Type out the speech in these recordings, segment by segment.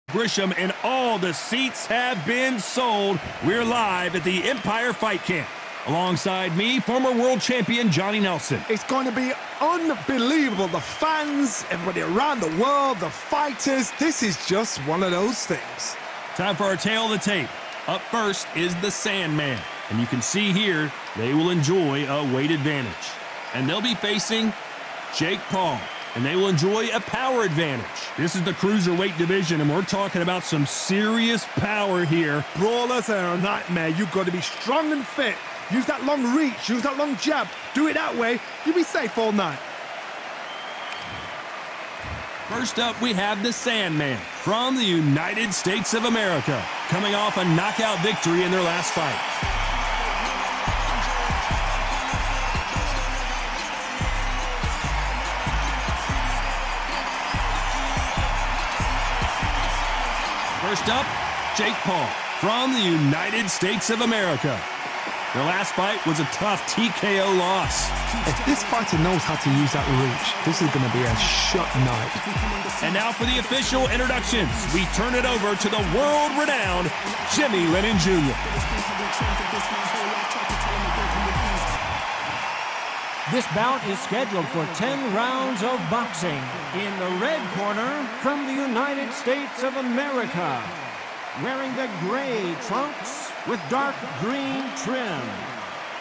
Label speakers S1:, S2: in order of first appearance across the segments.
S1: Grisham, and all the seats have been sold. We're live at the Empire Fight Camp. Alongside me, former world champion Johnny Nelson.
S2: It's going to be unbelievable. The fans, everybody around the world, the fighters. This is just one of those things.
S1: Time for our tail of the tape. Up first is the Sandman. And you can see here, they will enjoy a weight advantage. And they'll be facing Jake Paul. And they will enjoy a power advantage. This is the cruiserweight division, and we're talking about some serious power here.
S2: Brawlers are a nightmare. You've got to be strong and fit. Use that long reach, use that long jab. Do it that way, you'll be safe all night.
S1: First up, we have the Sandman from the United States of America, coming off a knockout victory in their last fight. First up, Jake Paul from the United States of America. Their last fight was a tough TKO loss.
S2: If this fighter knows how to use that reach, this is going to be a shut night.
S1: And now for the official introductions. We turn it over to the world-renowned Jimmy Lennon Jr.
S3: This bout is scheduled for 10 rounds of boxing. In the red corner, from the United States of America, wearing the gray trunks with dark green trim,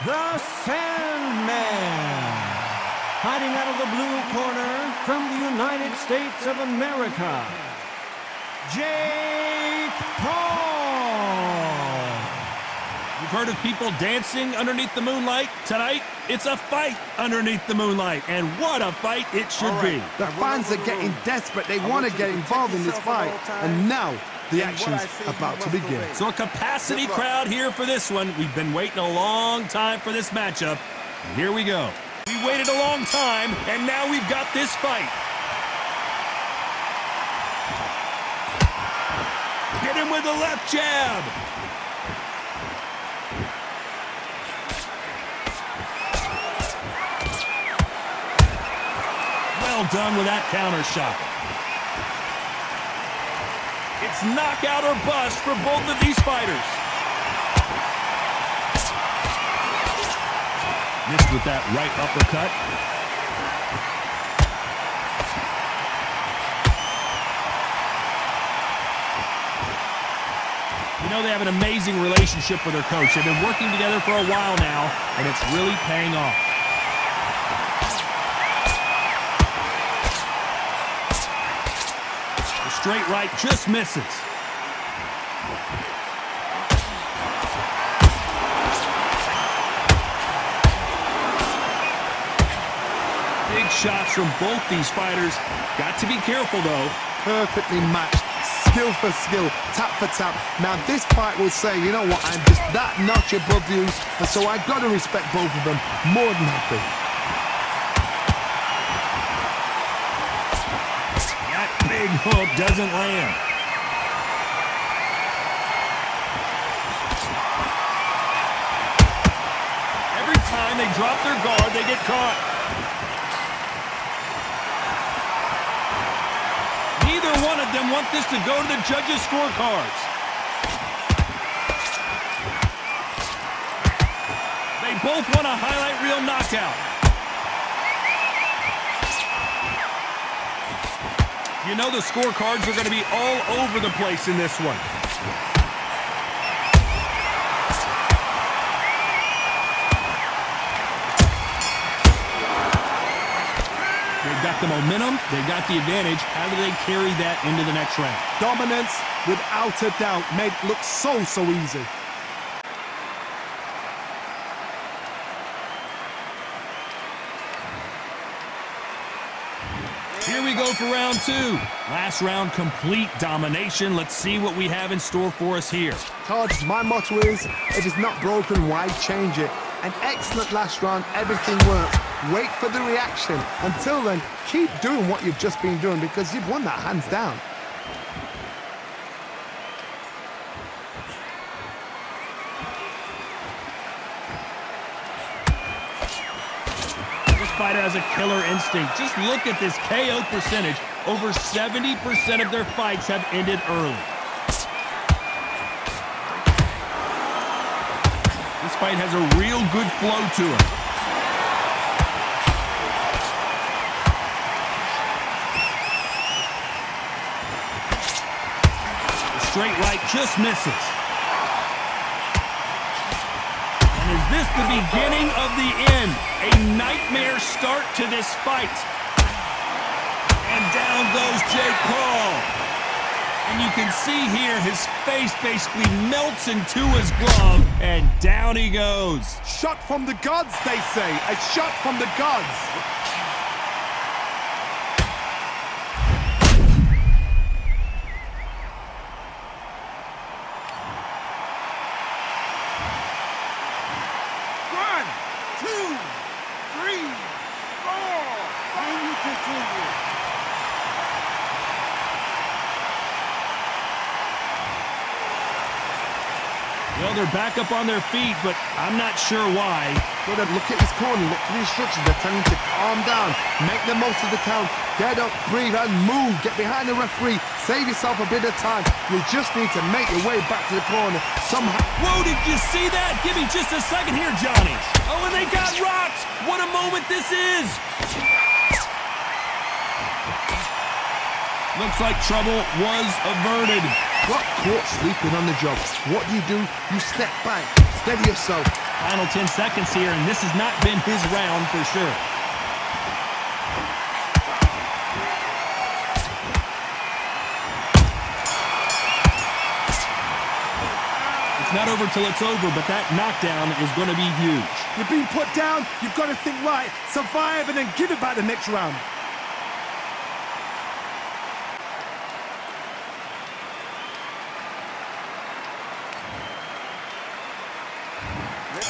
S3: the Sandman. Fighting out of the blue corner, from the United States of America, Jake Paul.
S1: You've heard of people dancing underneath the moonlight? Tonight, it's a fight underneath the moonlight, and what a fight it should be.
S2: The fans are getting desperate. They want to get involved in this fight, and now the action's about to begin.
S1: So a capacity crowd here for this one. We've been waiting a long time for this matchup, and here we go. We waited a long time, and now we've got this fight. Hit him with the left jab. Well done with that counter shot. It's knockout or bust for both of these fighters. Missed with that right uppercut. You know, they have an amazing relationship with their coach. They've been working together for a while now, and it's really paying off. Straight right just misses. Big shots from both these fighters. Got to be careful, though.
S2: Perfectly matched, skill for skill, tap for tap. Now this fight will say, you know what, I'm just that notch above you, and so I've got to respect both of them more than happy.
S1: Big hook doesn't land. Every time they drop their guard, they get caught. Neither one of them want this to go to the judges' scorecards. They both want a highlight reel knockout. You know the scorecards are going to be all over the place in this one. They've got the momentum. They've got the advantage. How do they carry that into the next round?
S2: Dominance, without a doubt, made it look so easy.
S1: Here we go for round two. Last round, complete domination. Let's see what we have in store for us here.
S2: Todd, my motto is, if it's not broken, why change it? An excellent last round, everything worked. Wait for the reaction. Until then, keep doing what you've just been doing because you've won that hands down.
S1: This fighter has a killer instinct. Just look at this KO percentage. over 70% of their fights have ended early. This fight has a real good flow to it. The straight right just misses. And is this the beginning of the end? A nightmare start to this fight. And down goes Jake Paul. And you can see here his face basically melts into his glove, and down he goes.
S2: Shot from the gods, they say. A shot from the gods.
S4: One, two, three, four. Can you continue?
S1: Well, they're back up on their feet, but I'm not sure why.
S2: But look at his corner, look at the instructions. They're telling him to calm down, make the most of the count, get up, breathe, and move. Get behind the referee, save yourself a bit of time. You just need to make your way back to the corner somehow.
S1: Whoa, did you see that? Give me just a second here, Johnny. Oh, and they got rocked. What a moment this is. Looks like trouble was averted.
S2: Got caught sleeping on the job. What do? You step back, steady yourself.
S1: Final 10 seconds here, and this has not been his round for sure. It's not over till it's over, but that knockdown is going to be huge.
S2: You're being put down, you've got to think right, survive, and then give it back the next round.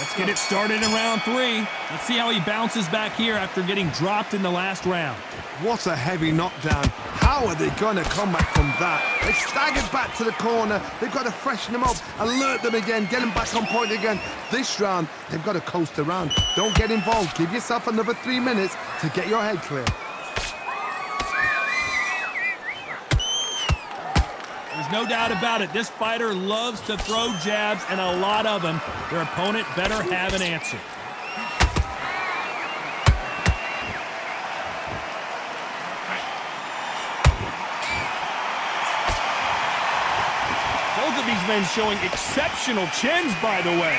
S1: Let's get it started in round 3. Let's see how he bounces back here after getting dropped in the last round.
S2: What a heavy knockdown. How are they going to come back from that? They staggered back to the corner. They've got to freshen them up, alert them again, get them back on point again. This round, they've got to coast around. Don't get involved. Give yourself another 3 minutes to get your head clear.
S1: There's no doubt about it. This fighter loves to throw jabs, and a lot of them. Their opponent better have an answer. Both of these men showing exceptional chins, by the way.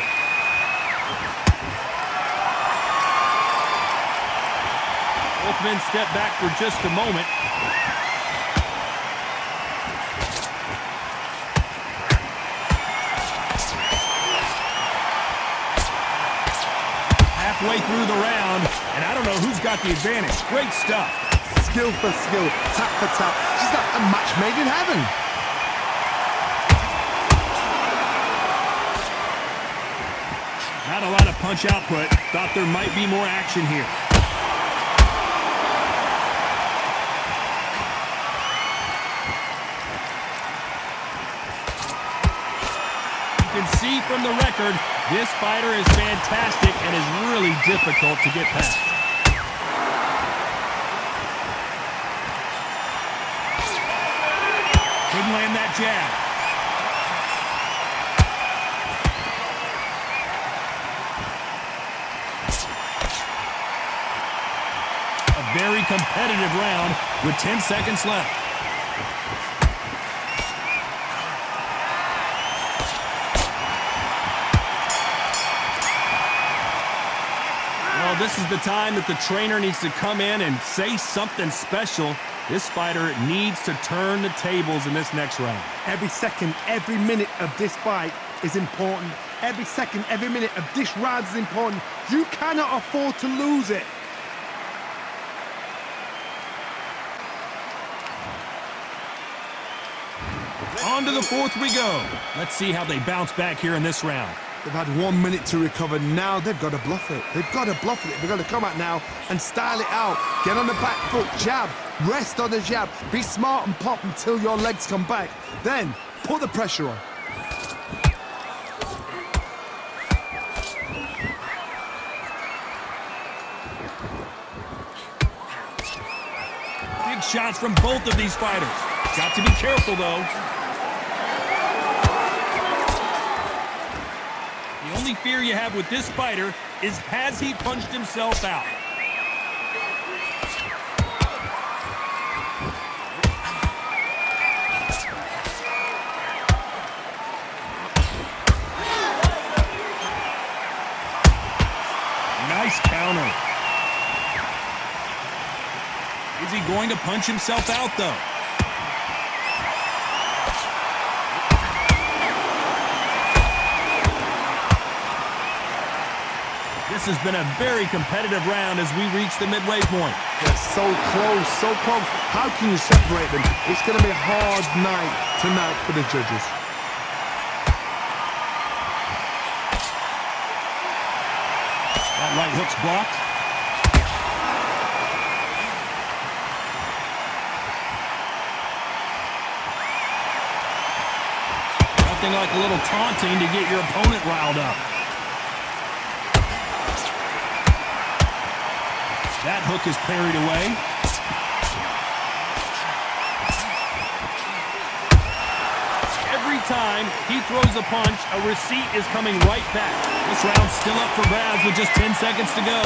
S1: Both men step back for just a moment. Halfway through the round, and I don't know who's got the advantage. Great stuff.
S2: Skill for skill, tap for tap. Just like a match made in heaven.
S1: Not a lot of punch output. Thought there might be more action here. You can see from the record, this fighter is fantastic and is really difficult to get past. Couldn't land that jab. A very competitive round with 10 seconds left. Well, this is the time that the trainer needs to come in and say something special. This fighter needs to turn the tables in this next round.
S2: Every second, every minute of this fight is important. Every second, every minute of this round is important. You cannot afford to lose it.
S1: On to the fourth we go. Let's see how they bounce back here in this round.
S2: They've had 1 minute to recover. Now they've got to bluff it. They've got to bluff it. They've got to come out now and style it out. Get on the back foot, jab, rest on the jab. Be smart and pop until your legs come back. Then put the pressure on.
S1: The Big shots from both of these fighters. Got to be careful, though. The only fear you have with this fighter is, has he punched himself out? Nice counter. Is he going to punch himself out, though? This has been a very competitive round as we reach the midway point.
S2: They're so close, so close. How can you separate them? It's going to be a hard night tonight for the judges.
S1: That right hook's blocked. Nothing like a little taunting to get your opponent riled up. That hook is parried away. Every time he throws a punch, a receipt is coming right back. This round's still up for grabs with just 10 seconds to go.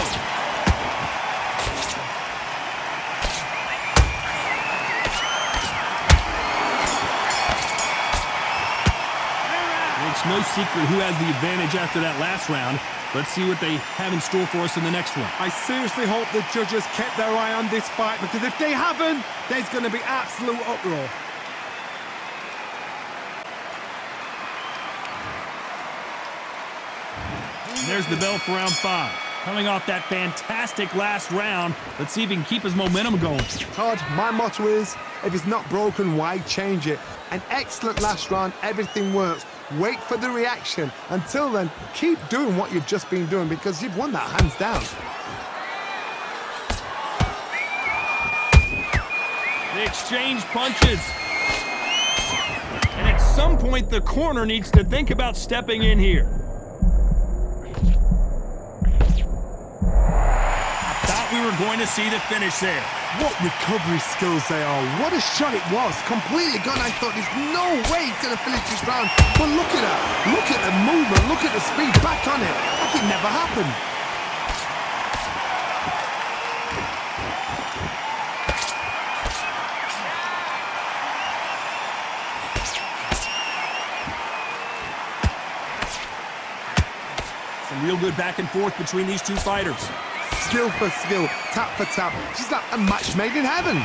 S1: It's no secret who has the advantage after that last round. Let's see what they have in store for us in the next one.
S2: I seriously hope the judges kept their eye on this fight, because if they haven't, there's going to be absolute uproar.
S1: And there's the bell for round 5. Coming off that fantastic last round, let's see if he can keep his momentum going.
S2: Todd, my motto is, if it's not broken, why change it? An excellent last round, everything works. Wait for the reaction. Until then, keep doing what you've just been doing, because you've won that hands down.
S1: They exchange punches. And at some point, the corner needs to think about stepping in here. Thought we were going to see the finish there.
S2: What recovery skills they are. What a shot it was. Completely gone. I thought there's no way he's going to finish this round. But look at that. Look at the movement. Look at the speed. Back on it. Like it never happened.
S1: Some real good back and forth between these two fighters.
S2: Skill for skill, tap for tap. She's like a match made in heaven.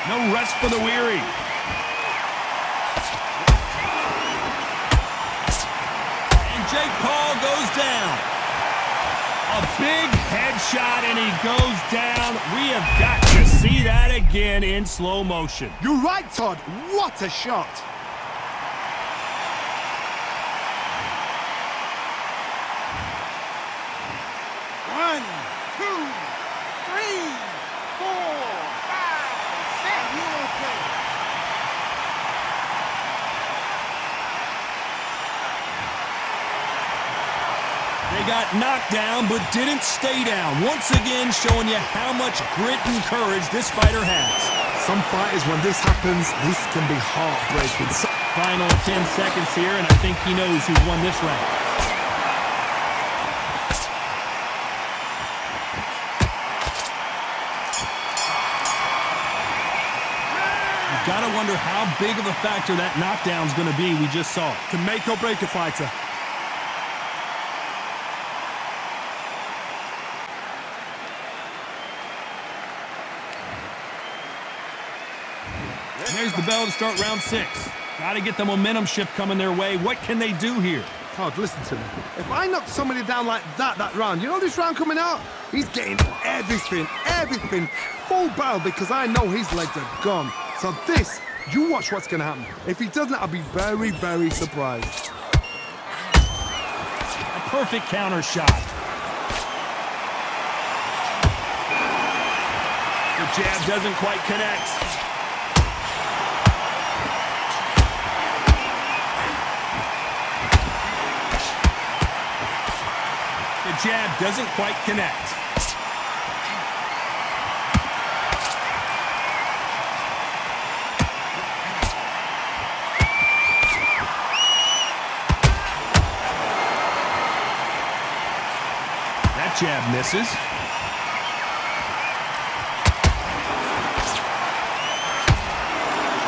S1: No rest for the weary. And Jake Paul goes down. A big headshot, and he goes down. We have got to see that again in slow motion.
S2: You're right, Todd. What a shot.
S4: One, two, three, 4, 5, 6. You okay?
S1: They got knocked down, but didn't stay down. Once again, showing you how much grit and courage this fighter has.
S2: Some fighters, when this happens, this can be heartbreaking.
S1: Final 10 seconds here, and I think he knows who's won this round. You gotta wonder how big of a factor that knockdown's gonna be we just saw.
S2: To make or break a fighter.
S1: There's the bell to start round 6. Got to get the momentum shift coming their way. What can they do here?
S2: Todd, listen to me. If I knock somebody down like that round, you know this round coming out? He's getting everything, full barrel, because I know his legs are gone. So this, you watch what's going to happen. If he doesn't, I'll be very, very surprised.
S1: A perfect counter shot. The jab doesn't quite connect. jab doesn't quite connect. That jab misses.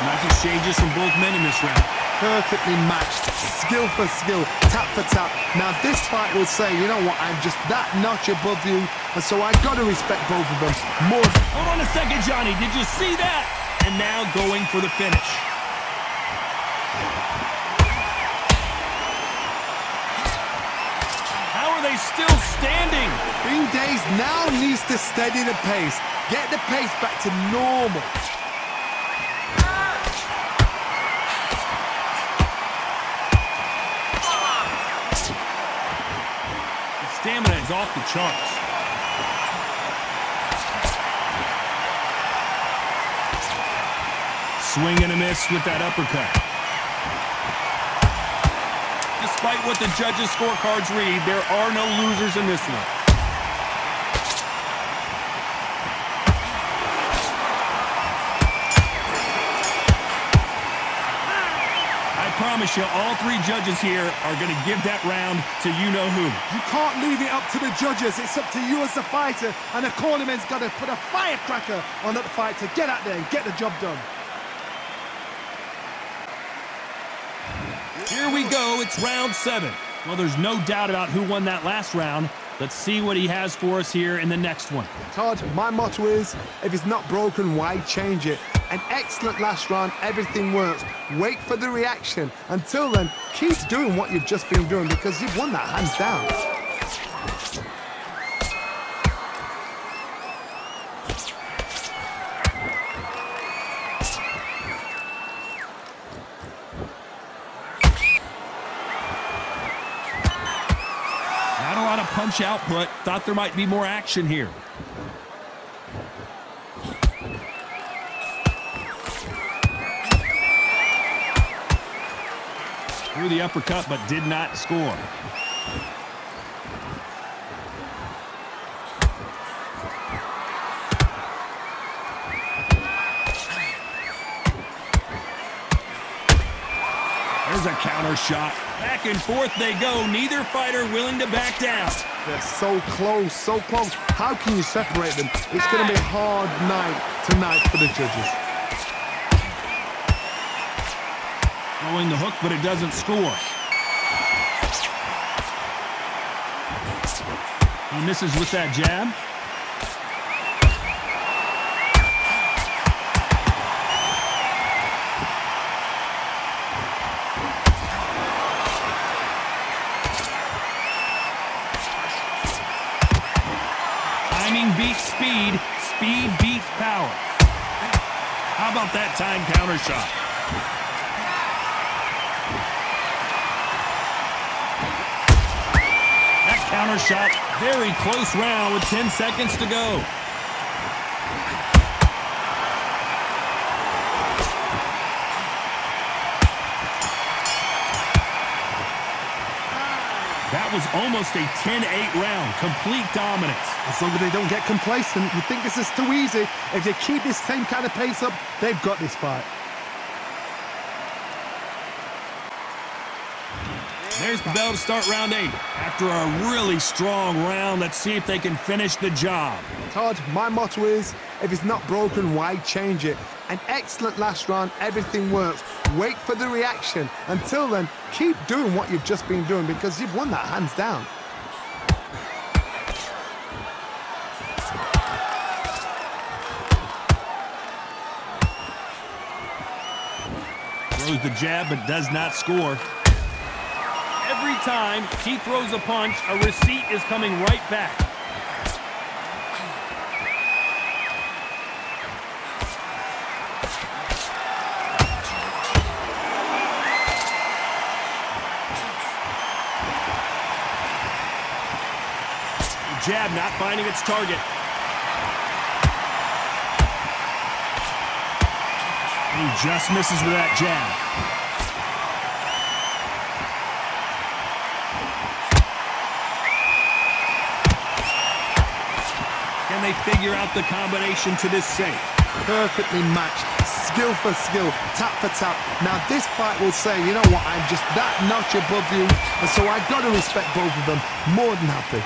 S1: Nice exchanges from both men in this round.
S2: Perfectly matched, skill for skill, tap for tap. Now this fight will say, you know what, I'm just that notch above you, and so I got to respect both of them more.
S1: Hold on a second, Johnny. Did you see that? And now going for the finish. How are they still standing?
S2: Being dazed now needs to steady the pace, get the pace back to normal.
S1: Stamina is off the charts. Swing and a miss with that uppercut. Despite what the judges' scorecards read, there are no losers in this one. I promise you, all three judges here are going to give that round to you-know-who.
S2: You can't leave it up to the judges. It's up to you as the fighter, and the cornerman's got to put a firecracker on that fight to get out there and get the job done.
S1: Here we go. It's round 7. Well, there's no doubt about who won that last round. Let's see what he has for us here in the next one.
S2: Todd, my motto is, if it's not broken, why change it? An excellent last round, everything works. Wait for the reaction. Until then, keep doing what you've just been doing because you've won that hands down.
S1: Not a lot of punch output. Thought there might be more action here. Threw the uppercut, but did not score. There's a counter shot. Back and forth they go. Neither fighter willing to back down.
S2: They're so close, so close. How can you separate them? It's going to be a hard night tonight for the judges.
S1: Throwing the hook, but it doesn't score. He misses with that jab. Timing beats speed. Speed beats power. How about that time counter shot? Counter shot, very close round with 10 seconds to go. That was almost a 10-8 round, complete dominance.
S2: As long as they don't get complacent, you think this is too easy. If they keep this same kind of pace up, they've got this fight.
S1: There's the bell to start round 8. After a really strong round, let's see if they can finish the job.
S2: Todd, my motto is, if it's not broken, why change it? An excellent last round, everything works. Wait for the reaction. Until then, keep doing what you've just been doing because you've won that hands down.
S1: Throws the jab but does not score. Every time he throws a punch, a receipt is coming right back. The jab not finding its target. He just misses with that jab. they figure out the combination to this safe.
S2: Perfectly matched, skill for skill, tap for tap. Now this fight will say, you know what, I'm just that notch above you, and so I've got to respect both of them. More than happy.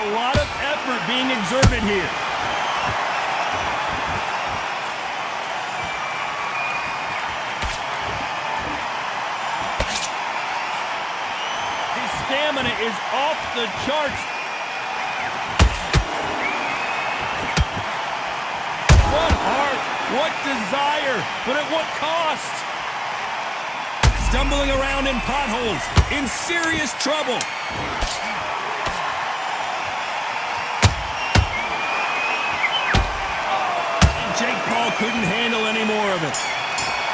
S1: A lot of effort being exerted here. His stamina is off the charts. What heart, what desire, but at what cost? Stumbling around in potholes, in serious trouble. Jake Paul couldn't handle any more of it.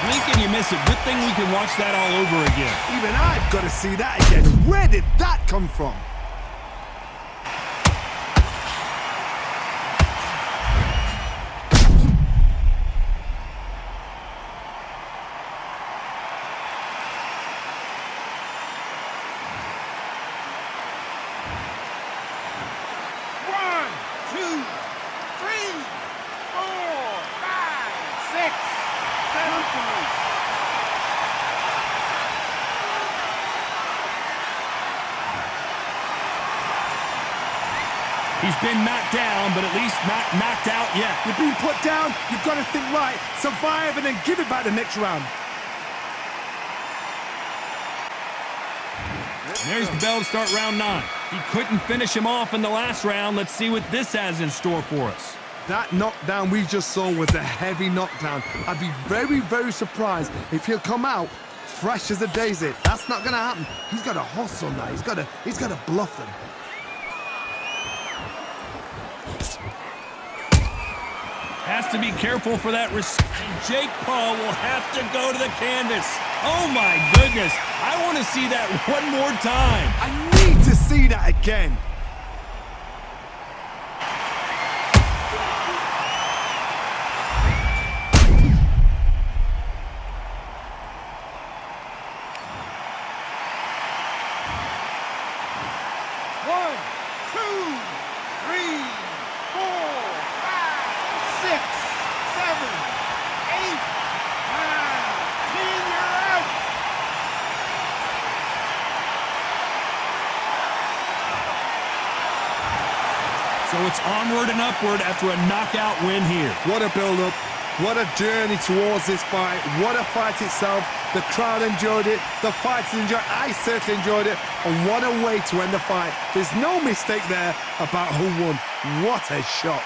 S1: Blink and you miss it. Good thing we can watch that all over again.
S2: Even I've got to see that again. Where did that come from?
S4: One, two, three, 4, 5, 6, 7.
S1: He's been knocked down, but at least not knocked out yet.
S2: You've been put down, you've got to think right, survive and then give it back the next round.
S1: There's the bell to start round 9. He couldn't finish him off in the last round. Let's see what this has in store for us.
S2: That knockdown we just saw was a heavy knockdown. I'd be very, very surprised if he'll come out fresh as a daisy. That's not going to happen. He's got to hustle now. He's got to bluff them.
S1: Has to be careful for that. Jake Paul will have to go to the canvas. Oh my goodness. I want to see that one more time.
S2: I need to see that again.
S4: One, two, three, 4, 5, 6, 7, 8, 9, 10. You're out.
S1: So it's onward and upward after a knockout win here.
S2: What a build-up. What a journey towards this fight. What a fight itself. The crowd enjoyed it. The fighters enjoyed it. I certainly enjoyed it. And what a way to end the fight. There's no mistake there about who won. What a shot.